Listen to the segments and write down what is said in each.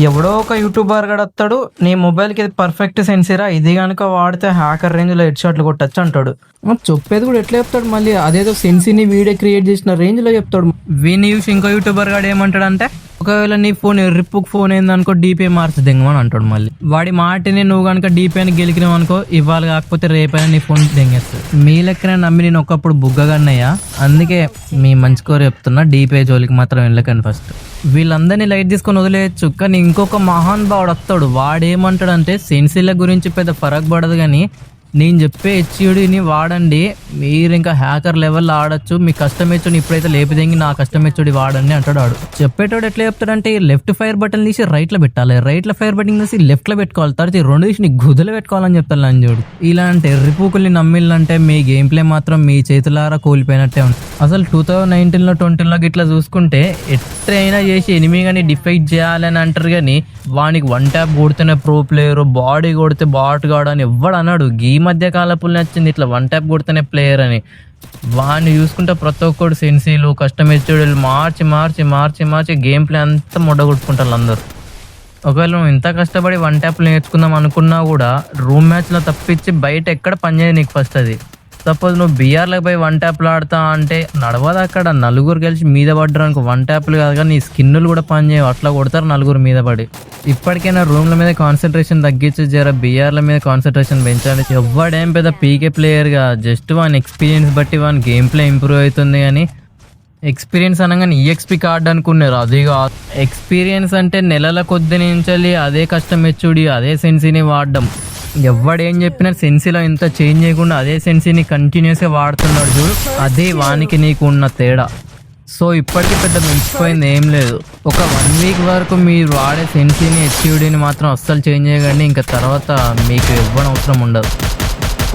ఎవడో ఒక యూట్యూబర్ గడు వస్తాడు, నీ మొబైల్కి ఇది పర్ఫెక్ట్ సెన్సిరా, ఇది కనుక వాడితే హ్యాకర్ రేంజ్లో హెడ్ షాట్లు కొట్టచ్చు అంటాడు. చెప్పేది కూడా ఎట్లా చెప్తాడు, మళ్ళీ అదేదో సెన్సీని వీడియో క్రియేట్ చేసిన రేంజ్లో చెప్తాడు. వీని చూసి ఇంకో యూట్యూబర్ గాడు ఏమంటాడు అంటే, ఒకవేళ నీ ఫోన్ రిప్పుకు ఫోన్ ఏందనుకో డీపీఐ మార్చి దెంగమని అంటాడు. మళ్ళీ వాడి మాటని నువ్వు కనుక డీపీఐని గెలికినావు అనుకో, ఇవాళ కాకపోతే రేపైనా నీ ఫోన్ దెంగేస్తుంది. మీ లెక్కనే నమ్మి నేను ఒకప్పుడు బుగ్గగాన్నయ్యా, అందుకే మీ మంచి కోర చెప్తున్నా, డీపీఐ జోలికి మాత్రం వెళ్ళకండి. ఫస్ట్ వీళ్ళందరినీ లైట్ తీసుకొని వదిలేయచ్చు, కానీ ఇంకొక మహాన్ భావుడు వస్తాడు. వాడేమంటాడంటే, సెన్సీల గురించి పెద్ద ఫరక్ పడదు, కానీ నేను చెప్పే హెచ్యూడిని వాడండి, మీరు ఇంకా హ్యాకర్ లెవెల్లో ఆడొచ్చు, మీ కస్టమ్ హెచ్యూడిని ఇప్పుడైతే లేపిదేంగి నా కస్టమ్ హెచ్యూడి వాడండి అంటాడు. వాడు చెప్పేటోడు ఎట్లా చెప్తాడంటే, లెఫ్ట్ ఫైర్ బటన్ తీసి రైట్లో పెట్టాలి, రైట్లో ఫైర్ బటన్ తీసి లెఫ్ట్లో పెట్టుకోవాలి, తర్వాత ఈ రెండు తీసి నీ గుదలు పెట్టుకోవాలని చెప్తాను లంజోడు. ఇలాంటి ఎర్రిపూకుల్ని నమ్మిల్లంటే మీ గేమ్ ప్లే మాత్రం మీ చేతులారా కూలిపోయినట్టే ఉంది. అసలు 2019లో 20లో గిట్లా చూసుకుంటే ఎట్లయినా చేసి ఎనిమిగాని డిఫైట్ చేయాలని అంటారు, కానీ వానికి వన్ ట్యాప్ కొడితేనే ప్రో ప్లేయర్, బాడీ కొడితే బాట్ గాడు అని ఎవ్వడు అన్నాడు. ఈ మధ్య కాలపుల్ని వచ్చింది ఇట్లా వన్ ట్యాప్ కొడితేనే ప్లేయర్ అని. వాడిని చూసుకుంటే ప్రతి ఒక్కడు సెన్సీలు కస్టమైజ్డ్ మార్చి మార్చి మార్చి మార్చి గేమ్ ప్లే అంతా మొడగొట్టుకుంటారు అందరూ. ఒకవేళ నువ్వు ఇంత కష్టపడి వన్ ట్యాప్లు నేర్చుకుందాం అనుకున్నా కూడా రూమ్ మ్యాచ్లో తప్పించి బయట ఎక్కడ పనిచేయదు నీకు. ఫస్ట్ అది సపోజ్ నువ్వు బీఆర్లకు పోయి వన్ ట్యాప్లు ఆడతా అంటే నడవదు. అక్కడ నలుగురు కలిసి మీద పడ్డారు అనుకో, వన్ ట్యాప్లు కాదు కానీ నీ స్కిన్నులు కూడా పనిచేయవు, అట్లా కొడతారు నలుగురు మీద పడి. ఇప్పటికైనా రూమ్ల మీద కాన్సన్ట్రేషన్ తగ్గించి జర బీఆర్ల మీద కాన్సన్ట్రేషన్ పెంచాలి. ఎవ్వడేం పెద్ద పీకే ప్లేయర్గా, జస్ట్ వాని ఎక్స్పీరియన్స్ బట్టి వాని గేమ్ ప్లే ఇంప్రూవ్ అవుతుంది. కానీ ఎక్స్పీరియన్స్ అనగానే ఈఎక్స్పీ కార్డ్ అనుకున్నారు, అదిగా ఎక్స్పీరియన్స్ అంటే నెలల కొద్ది నుంచి అదే కష్టం హెచ్చుడి అదే సెన్సీని వాడడం. ఎవడేం చెప్పినా సెన్సీలో ఇంత చేంజ్ చేయకుండా అదే సెన్సీని కంటిన్యూస్గా వాడుతున్నాడు చూడు, అదే వానికి నీకు ఉన్న తేడా. సో ఇప్పటికీ పెద్ద మించిపోయింది ఏం లేదు. ఒక 1 వీక్ వరకు మీరు వాడే సెన్సీని హెచ్యూడీని మాత్రం అస్సలు చేంజ్ చేయకండి, ఇంకా తర్వాత మీకు ఇవ్వడం అవసరం ఉండదు.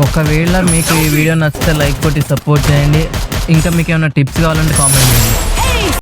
ఒకవేళ మీకు ఈ వీడియో నచ్చితే లైక్ కొట్టి సపోర్ట్ చేయండి. ఇంకా మీకు ఏమైనా టిప్స్ కావాలంటే కామెంట్ చేయండి.